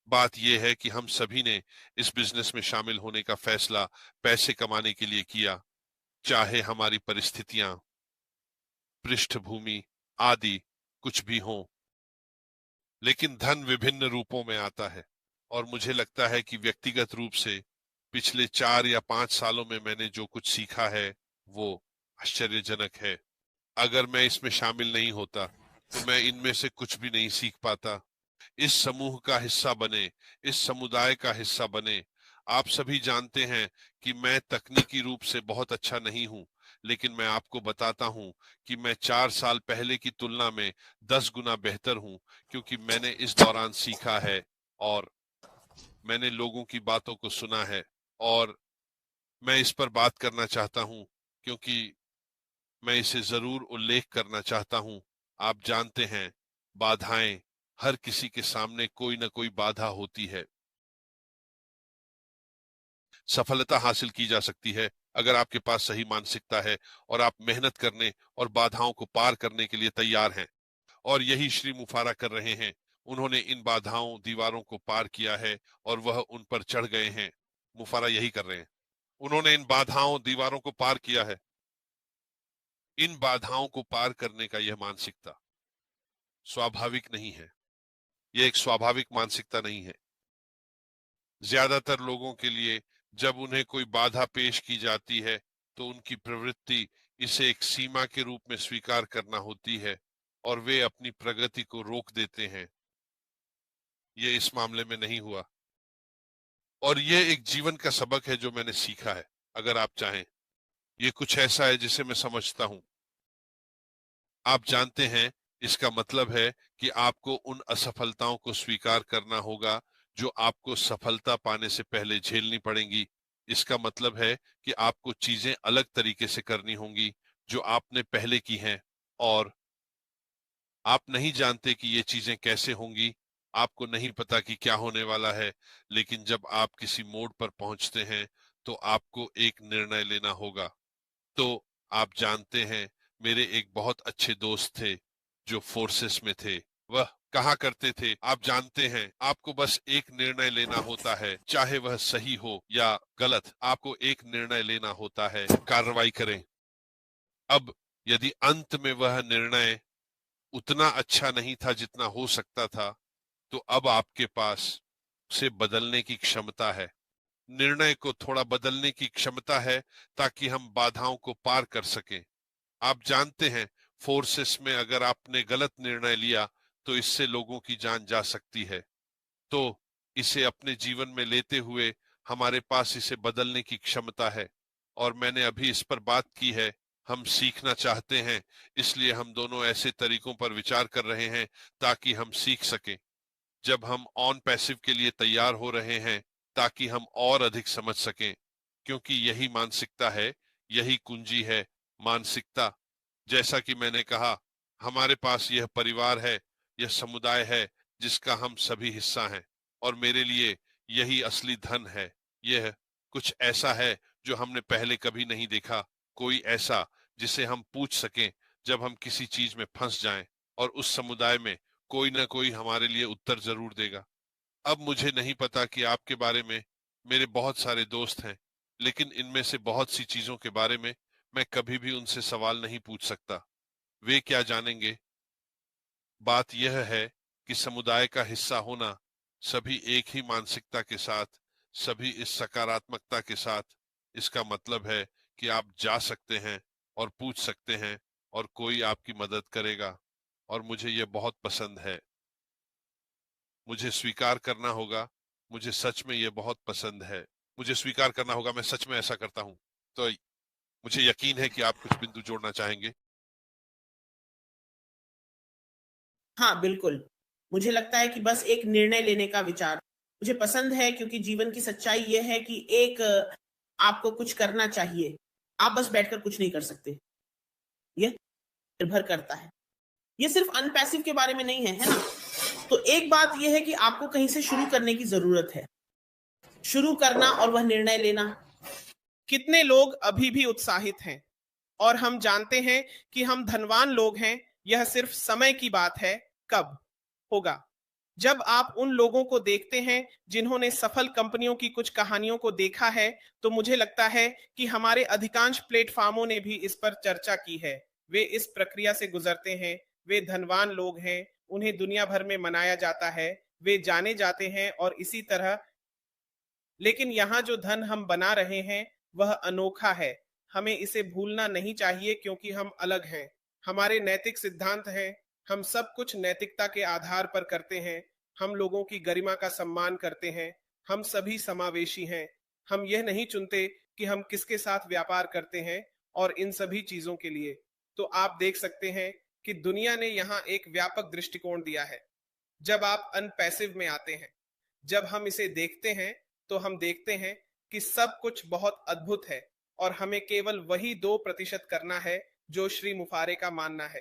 बात यह है कि हम सभी ने इस बिजनेस में शामिल होने का फैसला पैसे कमाने के लिए किया, चाहे हमारी परिस्थितियां, पृष्ठभूमि आदि कुछ भी हों। लेकिन धन विभिन्न रूपों में आता है, और मुझे लगता है कि व्यक्तिगत रूप से पिछले 4 या 5 सालों में मैंने जो कुछ सीखा है वो आश्चर्यजनक है। अगर मैं इसमें शामिल नहीं होता तो मैं इनमें से कुछ भी नहीं सीख पाता। इस समूह का हिस्सा बने, इस समुदाय का हिस्सा बने। आप सभी जानते हैं कि मैं तकनीकी रूप से बहुत अच्छा नहीं हूं, लेकिन मैं आपको बताता हूं कि मैं 4 साल पहले की तुलना में 10 गुना बेहतर हूं, क्योंकि मैंने इस दौरान सीखा है, और मैंने लोगों की बातों को सुना है, और मैं इस पर बात करना चाहता हूं क्योंकि मैं इसे जरूर उल्लेख करना चाहता हूं। आप जानते हैं, बाधाएं, हर किसी के सामने कोई ना कोई बाधा होती है। सफलता हासिल की जा सकती है अगर आपके पास सही मानसिकता है और आप मेहनत करने और बाधाओं को पार करने के लिए तैयार हैं। और यही श्री मुफारा कर रहे हैं। उन्होंने इन बाधाओं दीवारों को पार किया है और वह उन पर चढ़ गए हैं। मुफारा यही कर रहे हैं। उन्होंने इन बाधाओं दीवारों को पार किया है। इन बाधाओं को पार करने का यह मानसिकता स्वाभाविक नहीं है। यह एक स्वाभाविक मानसिकता नहीं है। ज्यादातर लोगों के लिए जब उन्हें कोई बाधा पेश की जाती है तो उनकी प्रवृत्ति इसे एक सीमा के रूप में स्वीकार करना होती है, और वे अपनी प्रगति को रोक देते हैं। ये इस मामले में नहीं हुआ, और ये एक जीवन का सबक है जो मैंने सीखा है। अगर आप चाहें, ये कुछ ऐसा है जिसे मैं समझता हूं। आप जानते हैं, इसका मतलब है कि आपको उन असफलताओं को स्वीकार करना होगा जो आपको सफलता पाने से पहले झेलनी पड़ेंगी। इसका मतलब है कि आपको चीजें अलग तरीके से करनी होंगी जो आपने पहले की हैं, और आप नहीं जानते कि ये चीजें कैसे होंगी। आपको नहीं पता कि क्या होने वाला है, लेकिन जब आप किसी मोड़ पर पहुंचते हैं तो आपको एक निर्णय लेना होगा। तो आप जानते हैं, मेरे एक बहुत अच्छे दोस्त थे जो फोर्सेस में थे। वह कहा करते थे, आप जानते हैं, आपको बस एक निर्णय लेना होता है, चाहे वह सही हो या गलत, आपको एक निर्णय लेना होता है, कार्रवाई करें। अब यदि अंत में वह निर्णय उतना अच्छा नहीं था जितना हो सकता था, तो अब आपके पास उसे बदलने की क्षमता है। निर्णय को थोड़ा बदलने की क्षमता है, ताकि हम बाधाओं को पार कर सकें। आप जानते हैं, फोर्सेस में अगर आपने गलत निर्णय लिया तो इससे लोगों की जान जा सकती है। तो इसे अपने जीवन में लेते हुए हमारे पास इसे बदलने की क्षमता है, और मैंने अभी इस पर बात की है। हम सीखना चाहते हैं, इसलिए हम दोनों ऐसे तरीकों पर विचार कर रहे हैं ताकि हम सीख सकें। जब हम ऑन पैसिव के लिए तैयार हो रहे हैं, ताकि हम और अधिक समझ सकें, क्योंकि यही मानसिकता है, यही कुंजी है। मानसिकता, जैसा कि मैंने कहा, हमारे पास यह परिवार है, यह समुदाय है जिसका हम सभी हिस्सा हैं, और मेरे लिए यही असली धन है। यह कुछ ऐसा है जो हमने पहले कभी नहीं देखा, कोई ऐसा जिसे हम पूछ सकें जब हम किसी चीज में फंस जाएं, और उस समुदाय में कोई ना कोई हमारे लिए उत्तर जरूर देगा। अब मुझे नहीं पता कि आपके बारे में मेरे बहुत सारे दोस्त हैं, लेकिन इनमें से बहुत सी चीजों के बारे में मैं कभी भी उनसे सवाल नहीं पूछ सकता। वे क्या जानेंगे। बात यह है कि समुदाय का हिस्सा होना, सभी एक ही मानसिकता के साथ, सभी इस सकारात्मकता के साथ, इसका मतलब है कि आप जा सकते हैं और पूछ सकते हैं, और कोई आपकी मदद करेगा। और मुझे यह बहुत पसंद है। मुझे स्वीकार करना होगा, मुझे सच में यह बहुत पसंद है। मुझे स्वीकार करना होगा, मैं सच में ऐसा करता हूं। तो मुझे यकीन है कि आप कुछ बिंदु जोड़ना चाहेंगे। हाँ, बिल्कुल। मुझे लगता है कि बस एक निर्णय लेने का विचार मुझे पसंद है, क्योंकि जीवन की सच्चाई ये है कि आपको कुछ करना चाहिए। आप बस बैठकर कुछ नहीं कर सकते। ये निर्भर करता है। ये सिर्फ अनपैसिव के बारे में नहीं है, है ना? तो एक बात ये है कि आपको कहीं से शुरू करने की ज़रूरत है। शुरू करना और वह निर्णय लेना। कितने लोग अभी भी उत्साहित हैं, और हम जानते हैं कि हम धनवान लोग हैं, यह सिर्फ समय की बात है, कब होगा। जब आप उन लोगों को देखते हैं जिन्होंने सफल कंपनियों की कुछ कहानियों को देखा है, तो मुझे लगता है कि हमारे अधिकांश प्लेटफॉर्मों ने भी इस पर चर्चा की है। वे इस प्रक्रिया से गुजरते हैं, वे धनवान लोग हैं, उन्हें दुनिया भर में मनाया जाता है, वे जाने जाते हैं और इसी तरह। लेकिन यहाँ जो धन हम बना रहे हैं वह अनोखा है। हमें इसे भूलना नहीं चाहिए क्योंकि हम अलग हैं। हमारे नैतिक सिद्धांत हैं। हम सब कुछ नैतिकता के आधार पर करते हैं। हम लोगों की गरिमा का सम्मान करते हैं। हम सभी समावेशी हैं। हम यह नहीं चुनते कि हम किसके साथ व्यापार करते हैं और इन सभी चीजों के लिए। तो आप देख सकते हैं कि दुनिया ने यहाँ एक व्यापक दृष्टिकोण दिया है। जब आप अनपैसिव में आते हैं, जब हम इसे देखते हैं, तो हम देखते हैं कि सब कुछ बहुत अद्भुत है और हमें केवल वही 2% करना है जो श्री मुफारे का मानना है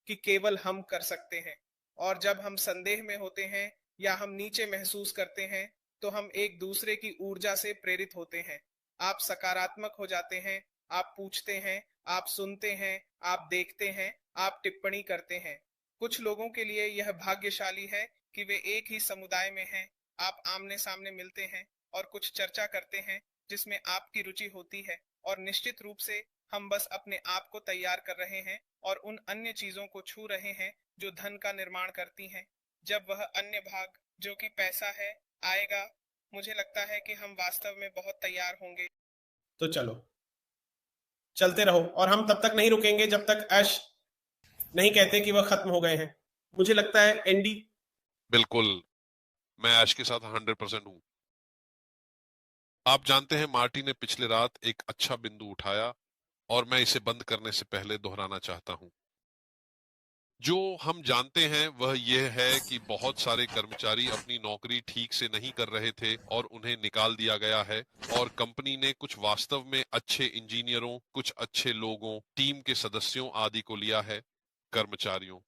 कि केवल हम कर सकते हैं। और जब हम संदेह में होते हैं या हम नीचे महसूस करते हैं, तो हम एक दूसरे की ऊर्जा से प्रेरित होते हैं। आप सकारात्मक हो जाते हैं, आप पूछते हैं, आप सुनते हैं, आप देखते हैं, आप टिप्पणी करते हैं। कुछ लोगों के लिए यह भाग्यशाली है कि वे एक ही समुदाय में हैं। आप आमने सामने मिलते हैं और कुछ चर्चा करते हैं जिसमें आपकी रुचि होती है, और निश्चित रूप से हम बस अपने आप को तैयार कर रहे हैं और उन अन्य चीजों को छू रहे हैं जो धन का निर्माण करती हैं। जब वह अन्य भाग जो कि पैसा है आएगा, मुझे लगता है कि हम वास्तव में बहुत तैयार होंगे। तो चलो चलते रहो, और हम तब तक नहीं रुकेंगे जब तक ऐश नहीं कहते कि वह खत्म हो गए हैं। मुझे लगता है एंडी। बिल्कुल, मैं ऐश के साथ 100% हूँ। आप जानते हैं, मार्टी ने पिछले रात एक अच्छा बिंदु उठाया और मैं इसे बंद करने से पहले दोहराना चाहता हूँ। जो हम जानते हैं वह यह है कि बहुत सारे कर्मचारी अपनी नौकरी ठीक से नहीं कर रहे थे और उन्हें निकाल दिया गया है, और कंपनी ने कुछ वास्तव में अच्छे इंजीनियरों, कुछ अच्छे लोगों, टीम के सदस्यों आदि को लिया है। कर्मचारियों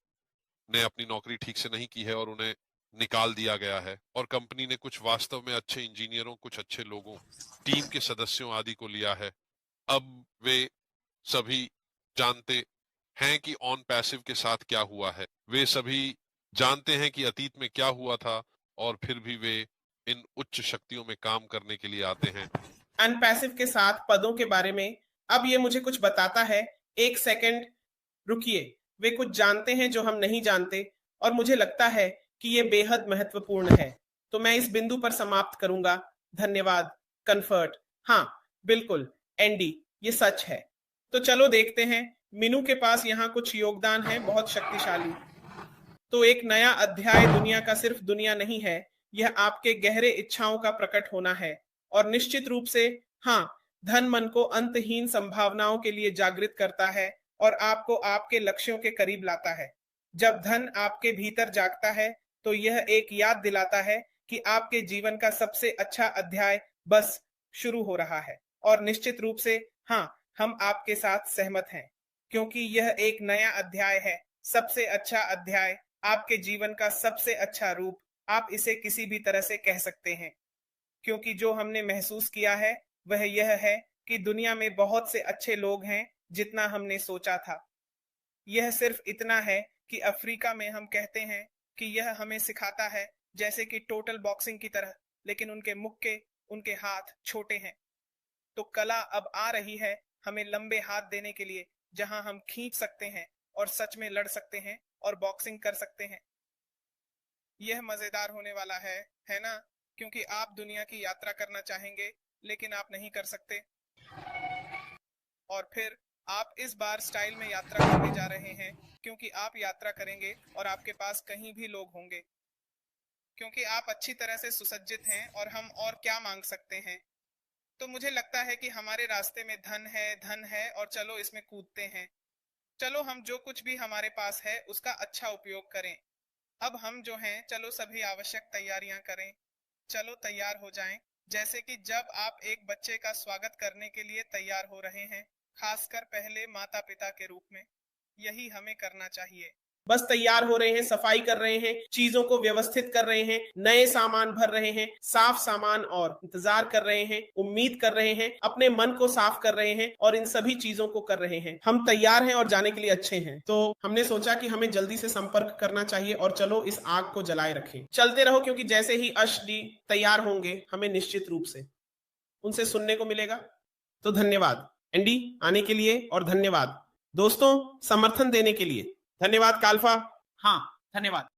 ने अपनी नौकरी ठीक से नहीं की है और उन्हें निकाल दिया गया है, और कंपनी ने कुछ वास्तव में अच्छे इंजीनियरों, कुछ अच्छे लोगों, टीम के सदस्यों आदि को लिया है। अब वे सभी जानते हैं कि ऑन पैसिव के साथ क्या हुआ है। वे सभी जानते हैं कि अतीत में क्या हुआ था, और फिर भी वे इन उच्च शक्तियों में काम करने के लिए आते हैं। अनपैसिव के साथ पदों के बारे में अब ये मुझे कुछ बताता है। एक सेकंड रुकिए। वे कुछ जानते हैं जो हम नहीं जानते, और मुझे लगता है कि ये बेहद महत्वपूर्ण है। तो मैं इस बिंदु पर समाप्त करूंगा। धन्यवाद। कन्फर्ट। हाँ, बिल्कुल एंडी, ये सच है। तो चलो देखते हैं। मीनू के पास यहाँ कुछ योगदान है, बहुत शक्तिशाली। तो एक नया अध्याय दुनिया का सिर्फ दुनिया नहीं है, यह आपके गहरे इच्छाओं का प्रकट होना है। और निश्चित रूप से, हाँ, धन मन को अंतहीन संभावनाओं के लिए जागृत करता है और आपको आपके लक्ष्यों के करीब लाता है। जब धन आपके भीतर जागता है, तो यह एक याद दिलाता है कि आपके जीवन का सबसे अच्छा अध्याय बस शुरू हो रहा है। और निश्चित रूप से, हाँ, हम आपके साथ सहमत हैं, क्योंकि यह एक नया अध्याय है, सबसे अच्छा अध्याय, आपके जीवन का सबसे अच्छा रूप। आप इसे किसी भी तरह से कह सकते हैं, क्योंकि जो हमने महसूस किया है वह यह है कि दुनिया में बहुत से अच्छे लोग हैं जितना हमने सोचा था। यह सिर्फ इतना है कि अफ्रीका में हम कहते हैं कि यह हमें सिखाता है जैसे कि टोटल बॉक्सिंग की तरह, लेकिन उनके मुक्के, उनके हाथ छोटे हैं। तो कला अब आ रही है हमें लंबे हाथ देने के लिए, जहां हम खींच सकते हैं और सच में लड़ सकते हैं और बॉक्सिंग कर सकते हैं। यह मजेदार होने वाला है ना? क्योंकि आप दुनिया की यात्रा करना चाहेंगे लेकिन आप नहीं कर सकते, और फिर आप इस बार स्टाइल में यात्रा करने जा रहे हैं, क्योंकि आप यात्रा करेंगे और आपके पास कहीं भी लोग होंगे, क्योंकि आप अच्छी तरह से सुसज्जित हैं और हम और क्या मांग सकते हैं। तो मुझे लगता है कि हमारे रास्ते में धन है और चलो इसमें कूदते हैं। चलो हम जो कुछ भी हमारे पास है उसका अच्छा उपयोग करें। अब हम जो हैं, चलो सभी आवश्यक तैयारियां करें। चलो तैयार हो जाएं, जैसे कि जब आप एक बच्चे का स्वागत करने के लिए तैयार हो रहे हैं, खासकर पहले माता पिता के रूप में। यही हमें करना चाहिए। बस तैयार हो रहे हैं, सफाई कर रहे हैं, चीजों को व्यवस्थित कर रहे हैं, नए सामान भर रहे हैं, साफ सामान, और इंतजार कर रहे हैं, उम्मीद कर रहे हैं, अपने मन को साफ कर रहे हैं और इन सभी चीजों को कर रहे हैं। हम तैयार हैं और जाने के लिए अच्छे हैं। तो हमने सोचा कि हमें जल्दी से संपर्क करना चाहिए और चलो इस आग को जलाए रखें। चलते रहो, क्योंकि जैसे ही अश डी तैयार होंगे हमें निश्चित रूप से उनसे सुनने को मिलेगा। तो धन्यवाद एंडी आने के लिए, और धन्यवाद दोस्तों समर्थन देने के लिए। धन्यवाद काल्फा। हाँ, धन्यवाद।